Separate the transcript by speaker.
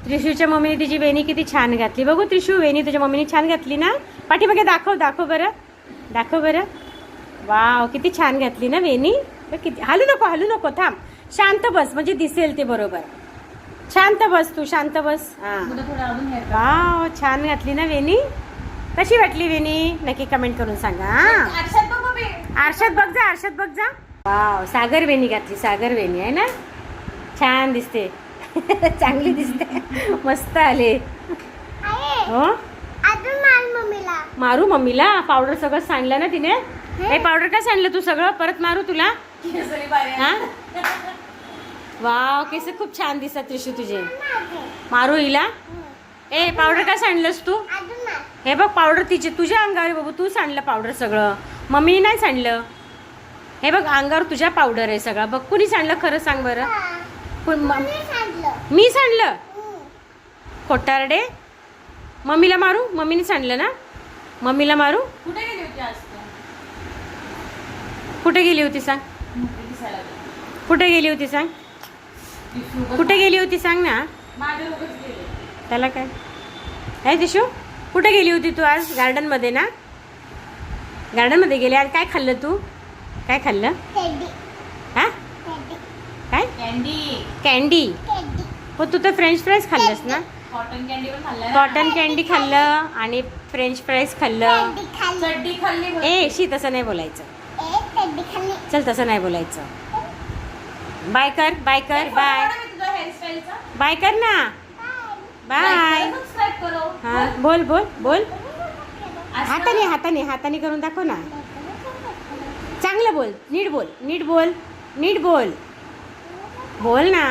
Speaker 1: त्रिशूच्या मम्मीने तिची वेणी किती छान घातली. बघू त्रिशू, वेणी तुझ्या मम्मीने छान घातली ना. पाठीमागे दाखव दाखव बरं, दाखव बरं. वाव, किती छान घातली ना वेणी. किती, हलू नको थांब, शांत बस म्हणजे दिसेल ते बरोबर. शांत बस तू, शांत बस. हां, वाव, छान घातली ना वेणी. कशी वाटली वेणी नक्की कमेंट करून सांगा. हां, आरशात बघ जा, आरशात बघ जा. वाव, सागर वेणी घातली, सागर वेणी आहे ना. छान दिसते. चांगली दिसते, मस्त आले. हो, मारू मम्मीला. पावडर सगळं सांडलं ना तिने. हे पावडर का सांडलं तू सगळं, परत मारू तुला. हा, वाव, केस खूप छान दिसतात त्रिशू तुझे. मारू हिला. ए, पावडर का सांडलंस तू. हे बघ पावडर तिचे तुझ्या अंगावर बाबू, तू सांडलं पावडर सगळं, मम्मीने नाही सांडलं. हे बघ अंगावर तुझ्या पावडर आहे सगळा. बघ कुणी सांडलं खरं सांग बरं. मी सांडलं. खोटारडे. मम्मीला मारू, मम्मीने सांडलं ना. मम्मीला मारू. कुठे गेली होती सांग, कुठे गेली होती सांग, कुठे गेली होती सांग ना. त्याला काय काय दिशू, कुठे गेली होती तू आज. गार्डनमध्ये ना, गार्डनमध्ये गेली. आज काय खाल्लं तू, काय खाल्लं. हा, काय कॅन्डी. हो, तू तर फ्रेंच फ्राईज खाल्लंस ना.
Speaker 2: कॉटन कॅन्डी पण खाल्लं.
Speaker 1: कॉटन कॅन्डी खाल्लं आणि फ्रेंच फ्राईज खाल्लं.
Speaker 2: चड्डी खाल्ली.
Speaker 1: ए शी, तसं नाही बोलायचं. चल, तसं नाही बोलायचं. बाय कर, बाय कर, बाय बाय कर ना. बाय. हां, बोल बोल बोल. हाताने हाताने हाताने करून दाखव ना. चांगलं बोल, नीट बोल, नीट बोल, नीट बोल, बोल ना.